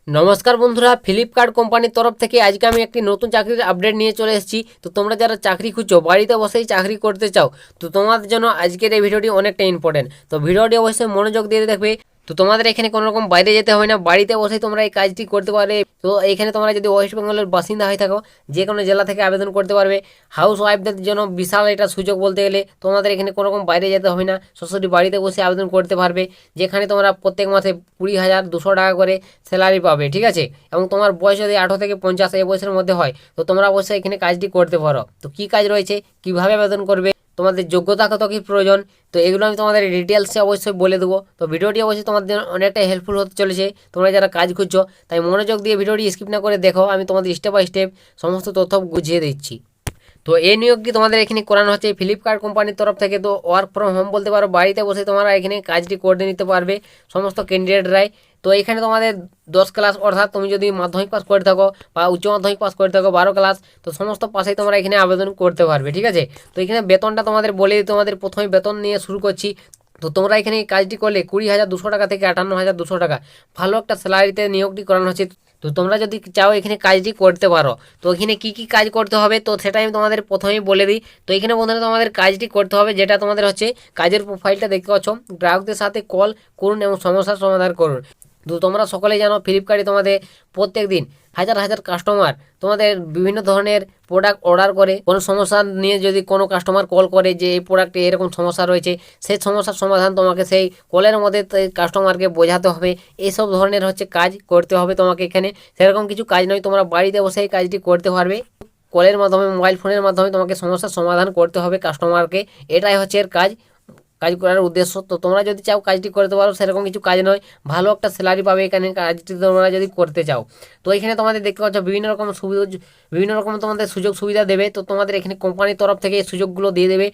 নমস্কার বন্ধুরা, ফ্লিপকার্ট কোম্পানির তরফ থেকে আজকে আমি একটি নতুন চাকরির আপডেট নিয়ে চলে এসেছি। তো তোমরা যারা চাকরি খুঁজছো, বাড়িতে বসেই চাকরি করতে চাও, তো তোমাদের জন্য আজকের এই ভিডিওটি অনেকটা ইম্পর্টেন্ট। তো ভিডিওটি অবশ্যই মনোযোগ দিয়ে দেখবে। তো তোমাদের এখানে কোনো রকম বাইরে যেতে হবে না, বাড়িতে বসেই তোমরা এই কাজটি করতে পারবে। তো এইখানে তোমরা যদি ওয়েস্ট বেঙ্গলের বাসিন্দা হয়ে থাকো, যে কোনো জেলা থেকে আবেদন করতে পারবে। হাউস ওয়াইফদের জন্য বিশাল এটা সুযোগ বলতে গেলে। তোমাদের এখানে কোনো রকম বাইরে যেতে হবে না, সরাসরি বাড়িতে বসে আবেদন করতে পারবে। যেখানে তোমরা প্রত্যেক মাসে 20,200 টাকা করে স্যালারি পাবে, ঠিক আছে। এবং তোমার বয়স যদি 18 থেকে 50 এই বয়সের মধ্যে হয়, তো তোমরা অবশ্যই এখানে কাজটি করতে পারো। তো কী কাজ রয়েছে, কীভাবে আবেদন করবে, তোমাদের যোগ্যতা কত কী প্রয়োজন, তো এগুলো আমি তোমাদের ডিটেলসে অবশ্যই বলে দেবো। তো ভিডিওটি অবশ্যই তোমাদের জন্য অনেকটা হেল্পফুল হতে চলেছে, তোমরা যারা কাজ খুঁজছো। তাই মনোযোগ দিয়ে ভিডিওটি স্কিপ না করে দেখো, আমি তোমাদের স্টেপ বাই স্টেপ সমস্ত তথ্য বুঝিয়ে দিচ্ছি। তো এই নিয়োগটি তোমাদের এখানে করানো হচ্ছে ফ্লিপকার্ট কোম্পানির তরফ থেকে। তো ওয়ার্ক ফ্রম হোম বলতে পারো, বাড়িতে বসে তোমরা এখানে কাজটি করে নিতে পারবে সমস্ত ক্যান্ডিডেটরাই। তো এখানে তোমাদের 10 ক্লাস, অর্থাৎ তুমি যদি মাধ্যমিক পাস করে থাকো বা উচ্চ মাধ্যমিক পাস করে থাকো 12 ক্লাস, তো সমস্ত পাশেই তোমরা এখানে আবেদন করতে পারবে, ঠিক আছে। তো এখানে বেতনটা তোমাদের বলে দিই, তোমাদের প্রথমে বেতন নিয়ে শুরু করছি। তো তোমরা এখানে এই কাজটি করলে 20,200 টাকা থেকে 58,200 টাকা ভালো একটা স্যালারিতে নিয়োগটি করানো হচ্ছে। তো তোমরা যদি চাও এখানে কাজটি করতে পারো, তো এখানে কি কি কাজ করতে হবে, তো সেটা আমি তোমাদের প্রথমেই বলে দিই। তো এখানে বন্ধুরা তোমাদের কাজটি করতে হবে, যেটা তোমাদের হচ্ছে কাজের প্রোফাইলটা দেখতে পাচ্ছ, গ্রাহকদের সাথে কল করুন এবং সমস্যার সমাধান করুন। তো তোমরা সকলেই জানো ফ্লিপকার্টে তোমাদের প্রত্যেক দিন হাজার হাজার কাস্টমার তোমাদের বিভিন্ন ধরনের প্রোডাক্ট অর্ডার করে। কোনো সমস্যা নিয়ে যদি কোনো কাস্টমার কল করে যে এই প্রোডাক্টে এরকম সমস্যা রয়েছে, সেই সমস্যার সমাধান তোমাকে সেই কলের মধ্যে কাস্টমারকে বোঝাতে হবে। এইসব ধরনের হচ্ছে কাজ করতে হবে তোমাকে এখানে। সেরকম কিছু কাজ নয়, তোমরা বাড়িতে বসে এই কাজটি করতে পারবে। কলের মাধ্যমে, মোবাইল ফোনের মাধ্যমে তোমাকে সমস্যার সমাধান করতে হবে কাস্টমারকে, এটাই হচ্ছে এর কাজ, কাজ করার উদ্দেশ্য। তো তোমরা যদি চাও কাজটি করতে পারো, সেরকম কিছু কাজ নয়, ভালো একটা স্যালারি পাবে এখানে কাজটি তোমরা যদি করতে চাও। তো এখানে তোমাদের দেখতে পাচ্ছ বিভিন্ন রকম সুবিধা, বিভিন্ন রকম তোমাদের সুযোগ সুবিধা দেবে। তো তোমাদের এখানে কোম্পানির তরফ থেকে এই সুযোগগুলো দিয়ে দেবে,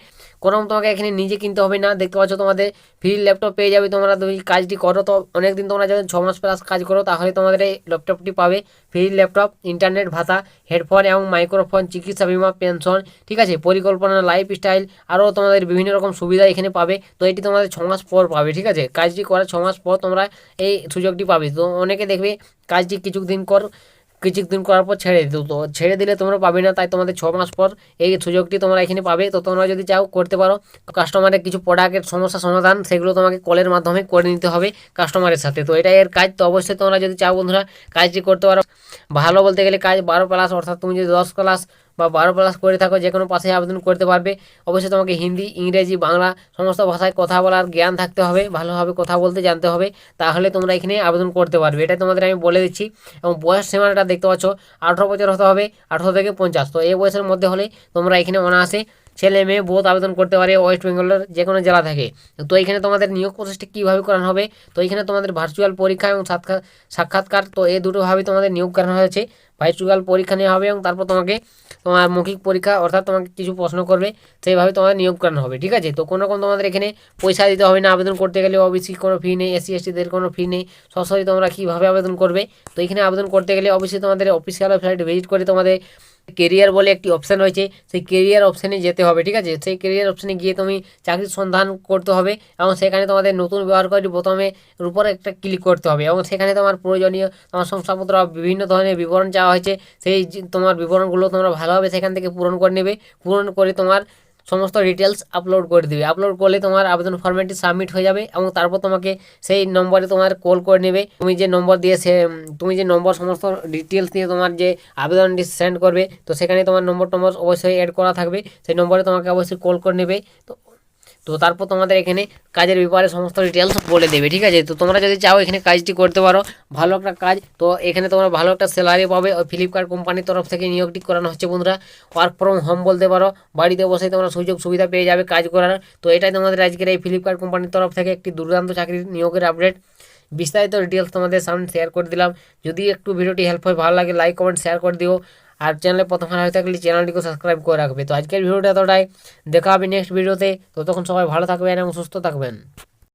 কোনো তোমাকে এখানে নিজে কিনতে হবে না। দেখতে পাচ্ছ তোমাদের ফ্রি ল্যাপটপ পেয়ে যাবে, তোমরা তুমি কাজটি করো। তো অনেকদিন তোমরা যদি 6 মাস প্লাস কাজ করো, তাহলে তোমাদের এই ল্যাপটপটি পাবে। ফ্রি ল্যাপটপ, ইন্টারনেট, ভাতা, হেডফোন এবং মাইক্রোফোন, চিকিৎসা বিমা, পেনশন, ঠিক আছে, পরিকল্পনা, লাইফস্টাইল, আরও তোমাদের বিভিন্ন রকম সুবিধা এখানে পাবে। তো এটি তোমাদের 6 মাস পর পাবে, ঠিক আছে। কাজটি করার 6 মাস পর তোমরা এই সুযোগটি পাবে। তো অনেকে দেখবে কাজটি কিছুদিন করার পর ছেড়ে দিত, তো ছেড়ে দিলে তোমরা পাবে না। তাই তোমাদের 6 মাস পর এই সুযোগটি তোমরা এখানে পাবে। তো তোমরা যদি চাও করতে পারো। তো কাস্টমারের কিছু প্রোডাক্টের সমস্যা সমাধান, সেগুলো তোমাকে কলের মাধ্যমে করে নিতে হবে কাস্টমারের সাথে। তো এটাই এর কাজ। তো অবশ্যই তোমরা যদি চাও বন্ধুরা কাজটি করতে পারো। ভালো বলতে গেলে কাজ 12 প্লাস, অর্থাৎ তুমি যদি 10 ক্লাস বা 12 প্লাস করে থাকো, যে কোনো পাশে আবেদন করতে পারবে। অবশ্যই তোমাকে হিন্দি, ইংরেজি, বাংলা সমস্ত ভাষায় কথা বলার জ্ঞান থাকতে হবে, ভালোভাবে কথা বলতে জানতে হবে, তাহলে তোমরা এখানে আবেদন করতে পারবে। এটা তোমাদের আমি বলে দিচ্ছি। এবং বয়স সীমানাটা দেখতে পাচ্ছ, 18 বছর হতে হবে, 18 থেকে 50। তো এই বয়সের মধ্যে হলে তোমরা এখানে অনায়াসে ছেলে মেয়ে বোধ আবেদন করতে পারে ওয়েস্ট বেঙ্গলের যে কোনো জেলা থেকে। তো এখানে তোমাদের নিয়োগ প্রসেসটি কীভাবে করানো হবে, তো এখানে তোমাদের ভার্চুয়াল পরীক্ষা এবং সাক্ষাৎকার, তো এই দুটোভাবেই তোমাদের নিয়োগ করানো হয়েছে। ভার্চুয়াল পরীক্ষা নেওয়া হবে এবং তারপর তোমার মৌখিক পরীক্ষা, অর্থাৎ তোমাকে কিছু প্রশ্ন করবে, সেইভাবে তোমাদের নিয়োগ করানো হবে, ঠিক আছে। তো কোনো রকম তোমাদের এখানে পয়সা দিতে হবে না আবেদন করতে গেলে। ওবিসি কোনো ফি নেই, এসসি এসটিদের কোনো ফি নেই। সরাসরি তোমরা কীভাবে আবেদন করবে, তো এখানে আবেদন করতে গেলে অবশ্যই তোমাদের অফিসিয়াল ওয়েবসাইট ভিজিট করে তোমাদের কেরিয়ার বলে একটি অপশান রয়েছে, সেই কেরিয়ার অপশানে যেতে হবে, ঠিক আছে। সেই কেরিয়ার অপশানে গিয়ে তুমি চাকরির সন্ধান করতে হবে এবং সেখানে তোমাদের নতুন ব্যবহারকারী বোতামের উপরে একটা ক্লিক করতে হবে এবং সেখানে তোমার প্রয়োজনীয় তোমার শংসাপত্র, বিভিন্ন ধরনের বিবরণ চাওয়া হয়েছে। সেই তোমার বিবরণগুলো তোমরা ভালোভাবে সেখান থেকে পূরণ করে নেবে। পূরণ করে তোমার সমস্ত ডিটেলস আপলোড করে দিবে। আপলোড করলে তোমার আবেদন ফর্মেটটি সাবমিট হয়ে যাবে এবং তারপর তোমাকে সেই নম্বরে তোমার কল করে নেবে। তুমি যে নম্বর সমস্ত ডিটেলস দিয়ে তোমার যে আবেদনটি সেন্ড করবে, তো সেখানে তোমার নম্বর অবশ্যই অ্যাড করা থাকবে। সেই নম্বরে তোমাকে অবশ্যই কল করে নেবে। তো তো তারপর তোমাদের এখানে কাজের ব্যাপারে সমস্ত ডিটেলস বলে দেবে, ঠিক আছে। তো তোমরা যদি চাও এখানে কাজটি করতে পারো, ভালো একটা কাজ। তো এখানে তোমরা ভালো একটা স্যালারি পাবে। ফ্লিপকার্ট কোম্পানির তরফ থেকে নিয়োগটি করানো হচ্ছে বন্ধুরা। ওয়ার্ক ফ্রম হোম বলতে পারো, বাড়িতে বসে তোমরা সুযোগ সুবিধা পেয়ে যাবে কাজ করার। তো এটাই তোমাদের আজকের এই ফ্লিপকার্ট কোম্পানির তরফ থেকে একটি দুর্দান্ত চাকরির নিয়োগের আপডেট। বিস্তারিত ডিটেলস তোমাদের সামনে শেয়ার করে দিলাম। যদি একটু ভিডিওটি হেল্প হয়, ভালো লাগে, লাইক কমেন্ট শেয়ার করে দিও। আর চ্যানেলে প্রথমবার হয়ে থাকলে চ্যানেলটিকে সাবস্ক্রাইব করে রাখবে। তো আজকের ভিডিওটা এতটাই, দেখা হবে নেক্সট ভিডিওতে। ততক্ষণ সবাই ভালো থাকবেন এবং সুস্থ থাকবেন।